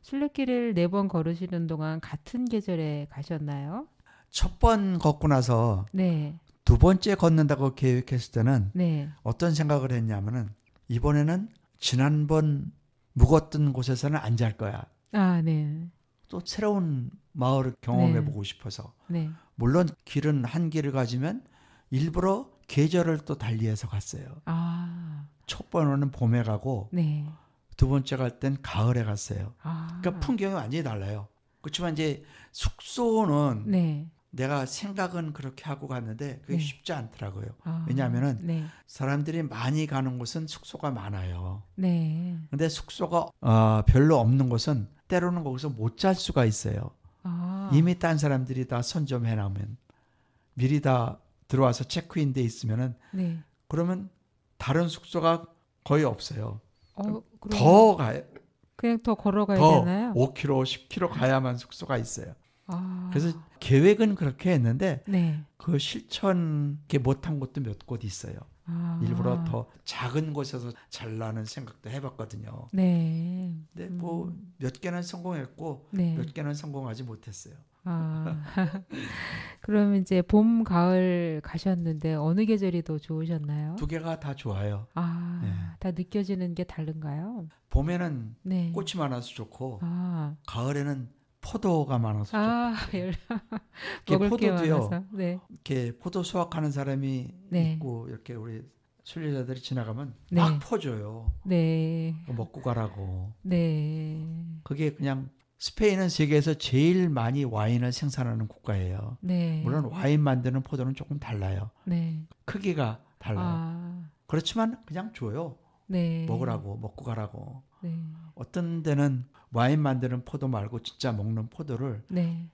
순례길을 4번 걸으시는 동안 같은 계절에 가셨나요?
첫 번 걷고 나서
네.
두 번째 걷는다고 계획했을 때는
네.
어떤 생각을 했냐면은 이번에는 지난번 묵었던 곳에서는 안 잘 거야.
아, 네.
또 새로운 마을을 경험해 보고 싶어서.
네.
물론 길은 한 길을 가지면 일부러 계절을 또 달리해서 갔어요.
아,
첫 번은 봄에 가고
네.
두 번째 갈 땐 가을에 갔어요.
아,
그러니까 풍경이 완전히 달라요. 그렇지만 이제 숙소는
네.
내가 생각은 그렇게 하고 갔는데 그게
네.
쉽지 않더라고요.
아,
왜냐하면은
네.
사람들이 많이 가는 곳은 숙소가 많아요.
네.
근데 숙소가 별로 없는 곳은 때로는 거기서 못 잘 수가 있어요.
아,
이미 딴 사람들이 다 선점해 놓으면 미리 다 들어와서 체크인돼 있으면은
네.
그러면 다른 숙소가 거의 없어요.
그럼
더 가야
그냥 더 걸어가야
더
되나요?
5km, 10km 가야만 숙소가 있어요.
아,
그래서 계획은 그렇게 했는데
네.
그 실천 못한 곳도 몇 곳 있어요.
아,
일부러 더 작은 곳에서 잘라는 생각도 해봤거든요.
네.
근데 뭐 몇 개는 성공했고
네.
몇 개는 성공하지 못했어요.
아, 그럼 이제 봄, 가을 가셨는데 어느 계절이 더 좋으셨나요?
두 개가 다 좋아요.
아,
네.
다 느껴지는 게 다른가요?
봄에는
네.
꽃이 많아서 좋고
아,
가을에는 포도가 많아서 좋고
아,
이렇게
먹을 게
포도도요.
많아서. 네.
이렇게 포도 수확하는 사람이
네.
있고 이렇게 우리 순례자들이 지나가면
네.
막 퍼줘요.
네.
그거 먹고 가라고.
네.
그게 그냥 스페인은 세계에서 제일 많이 와인을 생산하는 국가예요.
네.
물론 와인 만드는 포도는 조금 달라요.
네.
크기가 달라요.
아,
그렇지만 그냥 줘요.
네.
먹으라고, 먹고 가라고.
네.
어떤 데는 와인 만드는 포도 말고 진짜 먹는 포도를
네.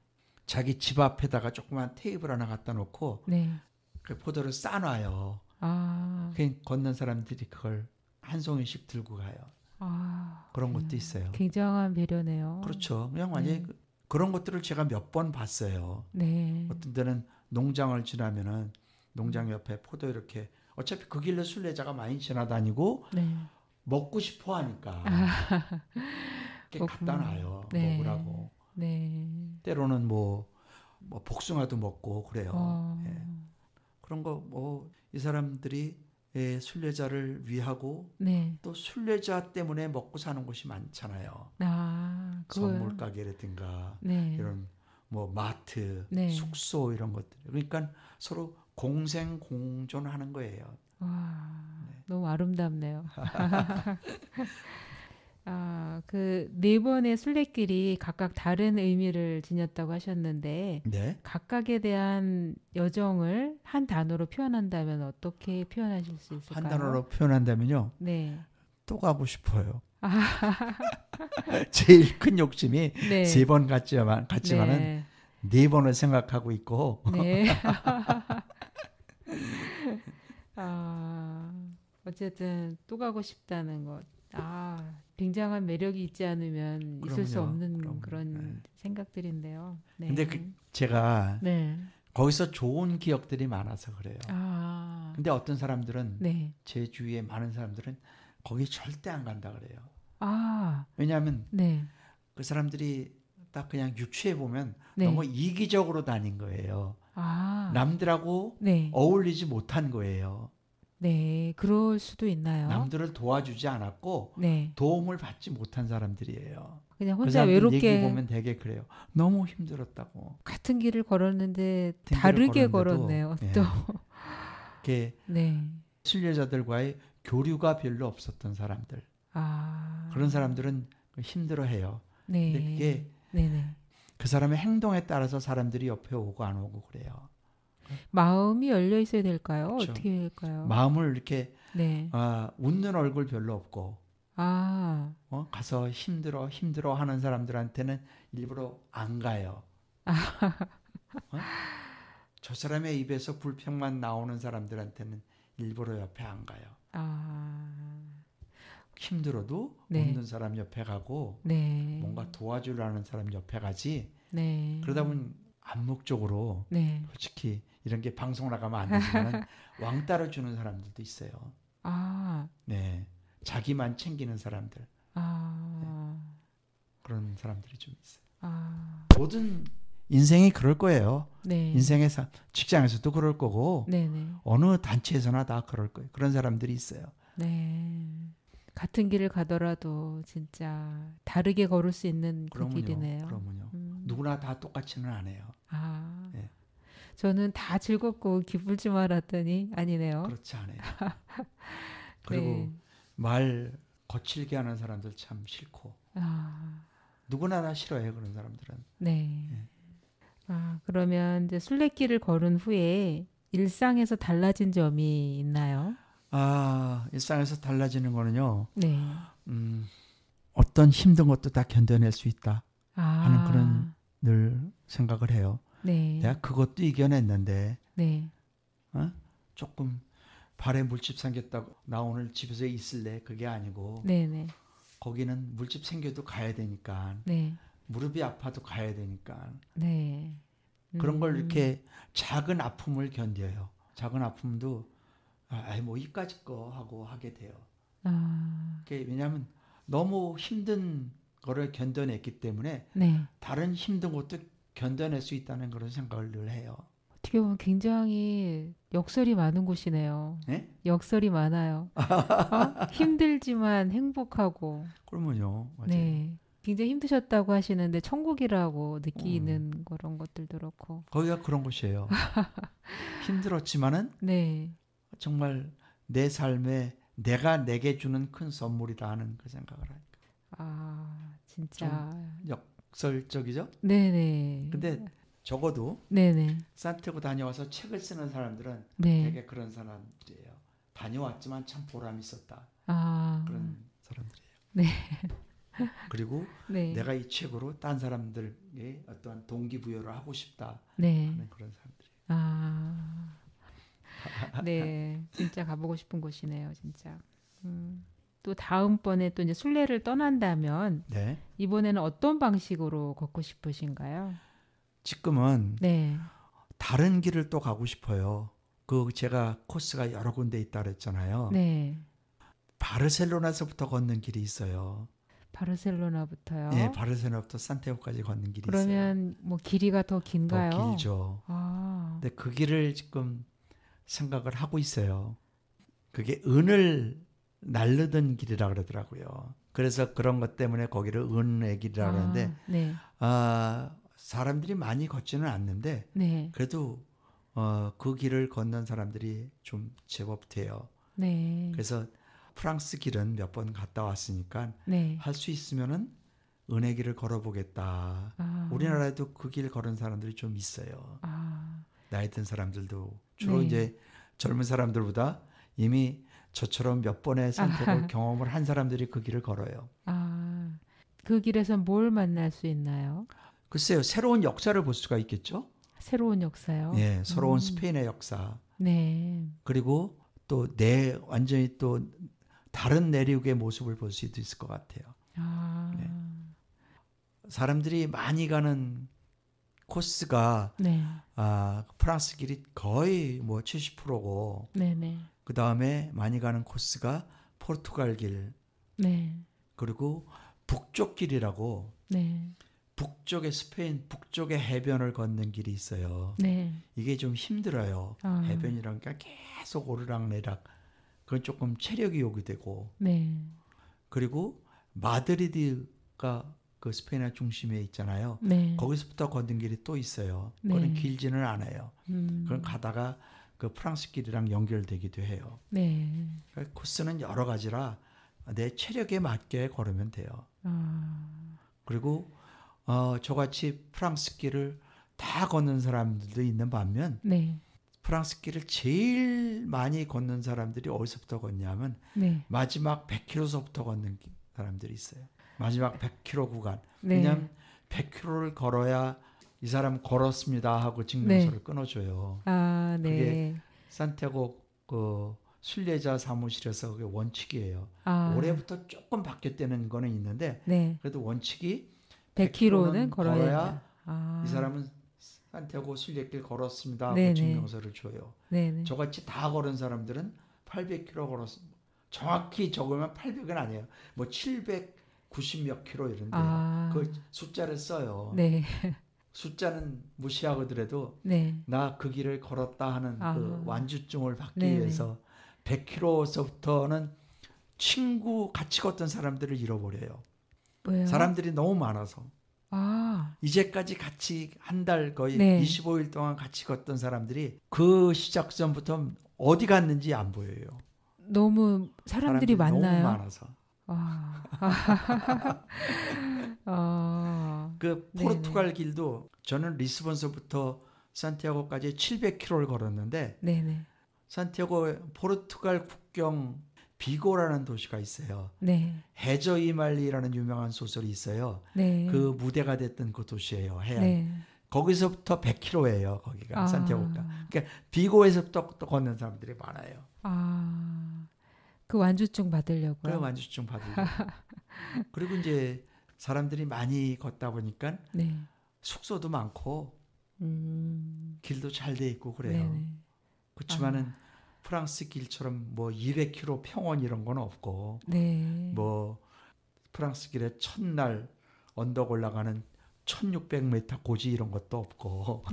자기 집 앞에다가 조그만 테이블 하나 갖다 놓고
네.
그 포도를 싸놔요.
아,
그 걷는 사람들이 그걸 한 송이씩 들고 가요.
아,
그런 것도 있어요.
굉장한 배려네요.
그렇죠. 그냥 완전히
네.
그런 것들을 제가 몇 번 봤어요.
네.
어떤 데는 농장을 지나면은 농장 옆에 포도 이렇게 어차피 그 길로 순례자가 많이 지나다니고
네.
먹고 싶어 하니까 이렇게
그렇군요.
갖다 놔요.
네.
먹으라고.
네.
때로는 뭐 복숭아도 먹고 그래요.
어,
예. 그런 거 뭐 이 사람들이 예, 순례자를 위하고
네.
또 순례자 때문에 먹고 사는 곳이 많잖아요.
아, 그거,
선물 가게라든가
네.
이런 뭐 마트,
네.
숙소 이런 것들. 그러니까 서로 공생 공존하는 거예요.
와, 너무 아름답네요. 아, 그 네 번의 순례길이 각각 다른 의미를 지녔다고 하셨는데
네.
각각에 대한 여정을 한 단어로 표현한다면 어떻게 표현하실 수 있을까요?
한 단어로 표현한다면요.
네.
또 가고 싶어요. 제일 큰 욕심이
네.
세 번 같지만은
네.
네 번을 생각하고 있고
네. 아, 어쨌든 또 가고 싶다는 것. 아, 굉장한 매력이 있지 않으면 있을 수
그럼요.
없는
그럼.
그런
네.
생각들인데요. 네.
근데 제가
네.
거기서 좋은 기억들이 많아서 그래요.
아,
근데 어떤 사람들은
네.
제 주위에 많은 사람들은 거기 절대 안 간다 그래요.
아,
왜냐하면
네.
그 사람들이 딱 그냥 유추해 보면
네.
너무 이기적으로 다닌 거예요.
아,
남들하고
네.
어울리지 못한 거예요.
네. 그럴 수도 있나요?
남들을 도와주지 않았고
네.
도움을 받지 못한 사람들이에요.
그냥
그
혼자
사람들 얘기
외롭게
보면 되게 그래요. 너무 힘들었다고.
같은 길을 걸었는데
같은 길을
다르게
걸었는데도,
걸었네요.
예.
또.
이렇게
네.
순례자들과의 교류가 별로 없었던 사람들.
아,
그런 사람들은 힘들어해요.
네.
근데 그게
네네.
그 사람의 행동에 따라서 사람들이 옆에 오고 안 오고 그래요.
마음이 열려 있어야 될까요?
그렇죠.
어떻게 될까요?
마음을 이렇게
네.
웃는 얼굴 별로 없고
아,
가서 힘들어 하는 사람들한테는 일부러 안 가요. 어? 저 사람의 입에서 불평만 나오는 사람들한테는 일부러 옆에 안 가요.
아,
힘들어도
네.
웃는 사람 옆에 가고
네.
뭔가 도와주려는 사람 옆에 가지.
네.
그러다 보면 암묵적으로
네.
솔직히 이런 게 방송 나가면 안 되지만 왕따를 주는 사람들도 있어요.
아,
네, 자기만 챙기는 사람들.
아,
그런 사람들이 좀 있어요.
아,
모든 인생이 그럴 거예요.
네.
인생에서 직장에서도 그럴 거고
네네.
어느 단체에서나 다 그럴 거예요. 그런 사람들이 있어요.
네. 같은 길을 가더라도 진짜 다르게 걸을 수 있는 그
그러면요.
길이네요.
그러면요. 누구나 다 똑같지는 않아요.
아,
네.
저는 다 즐겁고 기쁠 줄 알았더니 아니네요.
그렇지 않아요. 그리고
네.
말 거칠게 하는 사람들 참 싫고
아,
누구나 다 싫어해요. 그런 사람들은.
네.
네.
아, 그러면 이제 순례길을 걸은 후에 일상에서 달라진 점이 있나요?
일상에서 달라지는 거는요.
네.
어떤 힘든 것도 다 견뎌낼 수 있다 하는
아,
그런 늘 생각을 해요.
네.
내가 그것도 이겨냈는데
네.
조금 발에 물집 생겼다고 나 오늘 집에서 있을래? 그게 아니고
네네.
거기는 물집 생겨도 가야 되니까
네.
무릎이 아파도 가야 되니까
네.
그런 걸 이렇게 작은 아픔을 견뎌요. 작은 아픔도 뭐 이까짓 거 하고 하게 돼요.
아,
왜냐하면 너무 힘든 거를 견뎌냈기 때문에
네.
다른 힘든 것도 견뎌낼 수 있다는 그런 생각을 늘 해요.
어떻게 보면 굉장히 역설이 많은 곳이네요.
네?
역설이 많아요. 힘들지만 행복하고.
그러면요. 맞아요.
네. 굉장히 힘드셨다고 하시는데 천국이라고 느끼는 그런 것들도 그렇고.
거기가 그런 곳이에요. 힘들었지만은
네.
정말 내 삶에 내가 내게 주는 큰 선물이다 하는 그 생각을 하니까.
아, 진짜.
독설적이죠.
네네.
근데 적어도
네네.
산티아고 다녀와서 책을 쓰는 사람들은
네.
되게 그런 사람들이에요. 다녀왔지만 참 보람 있었다.
아,
그런 사람들이에요.
네.
그리고
네.
내가 이 책으로 딴 사람들에게 어떠한 동기부여를 하고 싶다
네.
하는 그런 사람들이에요.
아, 네. 진짜 가보고 싶은 곳이네요, 진짜. 또 다음번에 또 이제 순례를 떠난다면
네.
이번에는 어떤 방식으로 걷고 싶으신가요?
지금은
네.
다른 길을 또 가고 싶어요. 그 제가 코스가 여러 군데 있다 그랬잖아요.
네.
바르셀로나에서부터 걷는 길이 있어요. 예,
바르셀로나부터요.
바르셀로나부터 산티아고까지 걷는 길이 있어요.
그러면 뭐 길이가 더
더
긴가요?
길죠.
아,
근데 그 길을 지금 생각을 하고 있어요. 그게 은을 날르던 길이라 그러더라고요. 그래서 그런 것 때문에 거기를 은의 길이라 그러는데
네.
사람들이 많이 걷지는 않는데
네.
그래도 그 길을 걷는 사람들이 좀 제법 돼요.
네.
그래서 프랑스 길은 몇 번 갔다 왔으니까
네.
할 수 있으면은 은혜 길을 걸어보겠다.
아,
우리나라에도 그 길 걸은 사람들이 좀 있어요.
아,
나이 든 사람들도 주로
네.
이제 젊은 사람들보다 이미 저처럼 몇 번의 산티아고 경험을 한 사람들이 그 길을 걸어요.
아, 그 길에서 뭘 만날 수 있나요?
글쎄요, 새로운 역사를 볼 수가 있겠죠?
새로운 역사요?
예, 새로운 스페인의 역사.
네.
그리고 또 완전히 또 다른 내륙의 모습을 볼 수도 있을 것 같아요.
아,
네. 사람들이 많이 가는 코스가
네.
프랑스 길이 거의 뭐 70%고
네네.
그 다음에 많이 가는 코스가 포르투갈 길
네.
그리고 북쪽 길이라고
네.
북쪽의 스페인 북쪽의 해변을 걷는 길이 있어요.
네.
이게 좀 힘들어요.
아,
해변이라니까 계속 오르락내락. 그건 조금 체력이 요구되고
네.
그리고 마드리드가 그 스페인의 중심에 있잖아요.
네.
거기서부터 걷는 길이 또 있어요.
네.
그건 길지는 않아요. 그건
음,
가다가 그 프랑스 길이랑 연결되기도 해요.
네.
그러니까 코스는 여러 가지라 내 체력에 맞게 걸으면 돼요.
아,
그리고 저같이 프랑스 길을 다 걷는 사람들도 있는 반면
네.
프랑스 길을 제일 많이 걷는 사람들이 어디서부터 걷냐면
네.
마지막 100km서부터 걷는 사람들이 있어요. 마지막 100km 구간.
네.
왜냐하면 100km를 걸어야 이 사람 걸었습니다 하고 증명서를 끊어줘요.
아,
그게
네.
산티아고 그 순례자 사무실에서 그게 원칙이에요.
아,
올해부터 조금 바뀌었다는 거는 있는데
네.
그래도 원칙이
100km는
100km는
걸어야
걸어야
된다. 아,
이 사람은 산티아고 순례길 걸었습니다 하고
네네.
증명서를 줘요.
네네.
저같이 다 걸은 사람들은 800km 걸었습니다. 정확히 적으면 800은 아니에요. 뭐 790 몇 킬로 이런데요.
아,
그 숫자를 써요.
네.
숫자는 무시하더라도
네.
나 그 길을 걸었다 하는
아,
그 완주증을 받기
네네.
위해서 100km서부터는 친구 같이 걷던 사람들을 잃어버려요.
왜요?
사람들이 너무 많아서.
아,
이제까지 같이 한 달 거의
네.
25일 동안 같이 걷던 사람들이 그 시작점부터 어디 갔는지 안 보여요.
너무 사람들이 많나요?
너무 많아서.
아, 아,
그
네네.
포르투갈 길도 저는 리스본서부터 산티아고까지 700km를 걸었는데
네네.
산티아고 포르투갈 국경 비고라는 도시가 있어요.
네.
해저 이말리라는 유명한 소설이 있어요.
네.
그 무대가 됐던 그 도시예요. 해안.
네.
거기서부터 100km예요. 거기가
아,
산티아고가. 그러니까 비고에서부터 또 걷는 사람들이 많아요.
아, 그 완주증
그
받으려고요?
완주증 받으려고. 그리고 이제 사람들이 많이 걷다 보니까
네.
숙소도 많고
음,
길도 잘 돼 있고 그래요.
네네.
그렇지만은 프랑스 길처럼 뭐 200km 평원 이런 건 없고
네.
뭐 프랑스 길의 첫날 언덕 올라가는 1600m 고지 이런 것도 없고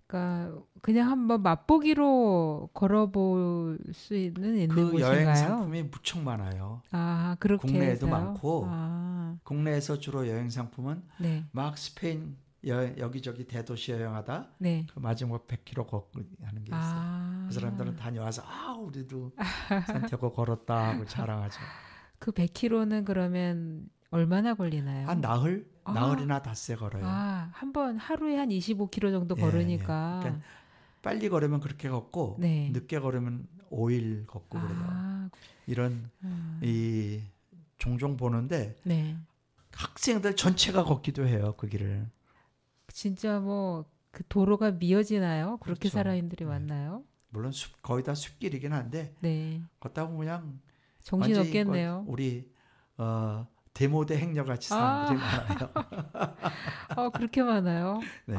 그러니까 그냥 한번 맛보기로 걸어볼 수 있는
그 여행
곳인가요?
상품이 무척 많아요.
아, 그렇게
국내에도
해서요?
많고
아,
국내에서 주로 여행 상품은
네.
막 스페인 여기저기 대도시 여행하다
네.
그 마지막 100km 걷고 하는 게 있어요.
아,
그 사람들은 다녀와서 우리도 산티아고 걸었다 하고 자랑하죠.
그 100km는 그러면 얼마나 걸리나요?
한 나흘,
아.
나흘이나 닷새 걸어요.
한번 하루에 한 25km 정도
예,
걸으니까.
그러니까 빨리 걸으면 그렇게 걷고
네.
늦게 걸으면 5일 걷고 그래요. 이런 이 종종 보는데
네.
학생들 전체가 걷기도 해요. 그 길을.
진짜 뭐 그 도로가 미어지나요? 그렇게
그렇죠.
사람들이
네.
많나요?
물론 거의 다 숲길이긴 한데
네.
걷다 보면 그냥
정신
완전히
없겠네요.
우리 대모대 행녀같이 사람들이 많아요.
그렇게 많아요?
네.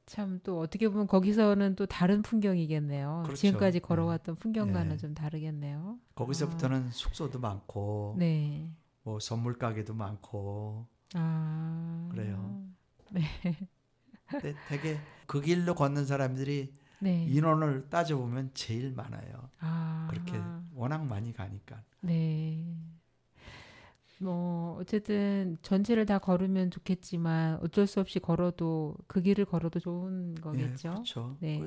참 또 어떻게 보면 거기서는 또 다른 풍경이겠네요.
그렇죠.
지금까지
네.
걸어왔던 풍경과는
예.
좀 다르겠네요.
거기서부터는 숙소도 많고
네.
뭐 선물 가게도 많고 그래요.
네.
근데 되게 그 길로 걷는 사람들이
네.
인원을 따져보면 제일 많아요.
아.
그렇게 워낙 많이 가니까.
네. 뭐 어쨌든 전체를 다 걸으면 좋겠지만 어쩔 수 없이 걸어도 그 길을 걸어도 좋은
예,
거겠죠.
그렇죠.
네.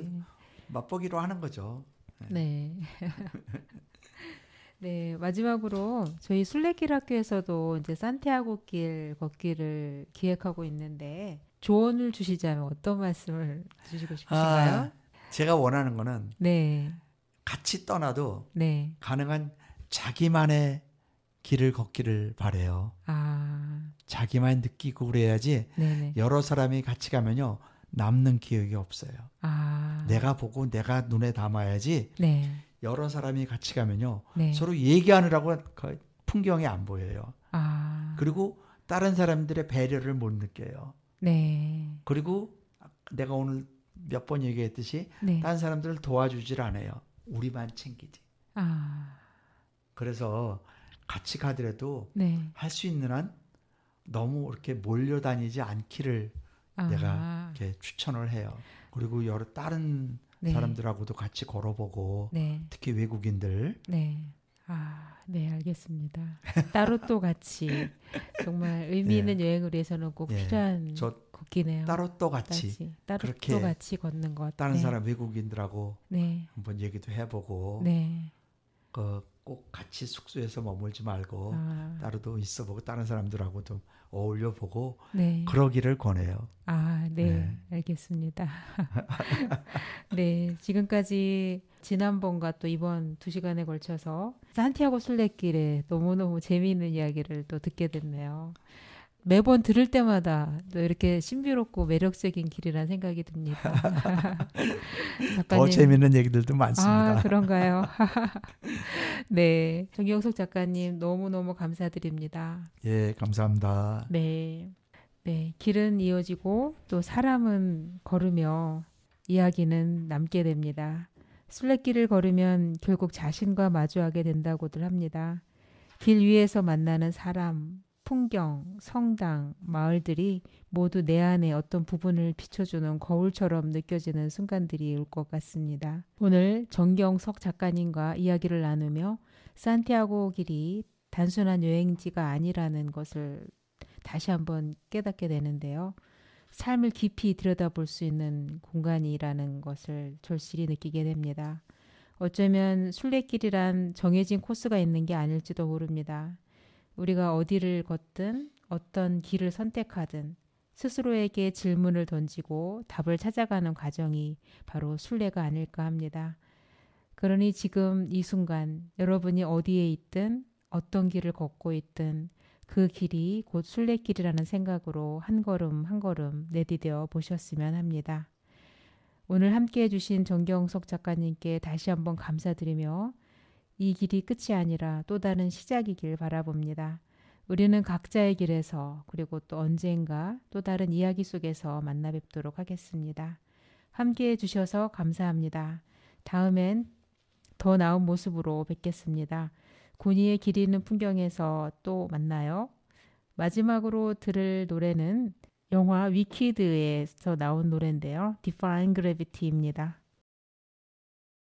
맛보기로 하는 거죠.
네. 네, 마지막으로 저희 순례길 학교에서도 이제 산티아고 길 걷기를 기획하고 있는데 조언을 주시자면 어떤 말씀을 주시고 싶으신가요?
제가 원하는 거는
네,
같이 떠나도
네,
가능한 자기만의 길을 걷기를 바래요. 자기만 느끼고 그래야지
네네.
여러 사람이 같이 가면요 남는 기억이 없어요. 내가 보고 내가 눈에 담아야지
네,
여러 사람이 같이 가면요
네.
서로 얘기하느라고 그 풍경이 안 보여요. 그리고 다른 사람들의 배려를 못 느껴요.
네,
그리고 내가 오늘 몇 번 얘기했듯이
네.
다른 사람들을 도와주질 않아요. 우리만 챙기지. 그래서 같이 가더라도
네.
할 수 있는 한 너무 이렇게 몰려다니지 않기를 내가 이렇게 추천을 해요. 그리고 여러 다른
네.
사람들하고도 같이 걸어보고
네,
특히 외국인들
네. 네, 알겠습니다. 따로 또 같이 정말 의미 있는 여행을 위해서는 꼭
예.
필요한
저
걷기네요.
따로 또 같이
따로
그렇게
또 같이 걷는 것.
다른
네.
사람 외국인들하고
네,
한번 얘기도 해보고
네.
꼭 같이 숙소에서 머물지 말고 따로도 있어보고 다른 사람들하고도 어울려보고
네.
그러기를 권해요.
네, 알겠습니다. 네, 지금까지 지난번과 또 이번 2시간에 걸쳐서 산티아고 순례길에 너무너무 재미있는 이야기를 또 듣게 됐네요. 매번 들을 때마다 또 이렇게 신비롭고 매력적인 길이라는 생각이 듭니다. 작가님.
더 재미있는 얘기들도 많습니다.
그런가요? 네, 정경석 작가님 너무너무 감사드립니다.
예, 감사합니다.
네, 길은 이어지고 또 사람은 걸으며 이야기는 남게 됩니다. 순례길을 걸으면 결국 자신과 마주하게 된다고들 합니다. 길 위에서 만나는 사람, 풍경, 성당, 마을들이 모두 내 안에 어떤 부분을 비춰주는 거울처럼 느껴지는 순간들이 올 것 같습니다. 오늘 정경석 작가님과 이야기를 나누며 산티아고 길이 단순한 여행지가 아니라는 것을 다시 한번 깨닫게 되는데요. 삶을 깊이 들여다볼 수 있는 공간이라는 것을 절실히 느끼게 됩니다. 어쩌면 순례길이란 정해진 코스가 있는 게 아닐지도 모릅니다. 우리가 어디를 걷든 어떤 길을 선택하든 스스로에게 질문을 던지고 답을 찾아가는 과정이 바로 순례가 아닐까 합니다. 그러니 지금 이 순간 여러분이 어디에 있든 어떤 길을 걷고 있든 그 길이 곧 순례길이라는 생각으로 한 걸음 한 걸음 내디뎌 보셨으면 합니다. 오늘 함께해 주신 정경석 작가님께 다시 한번 감사드리며 이 길이 끝이 아니라 또 다른 시작이길 바라봅니다. 우리는 각자의 길에서 그리고 또 언젠가 또 다른 이야기 속에서 만나 뵙도록 하겠습니다. 함께해 주셔서 감사합니다. 다음엔 더 나은 모습으로 뵙겠습니다. 군위의 길 잃는 풍경에서 또 만나요. 마지막으로 들을 노래는 영화 위키드에서 나온 노래인데요. Defying Gravity입니다.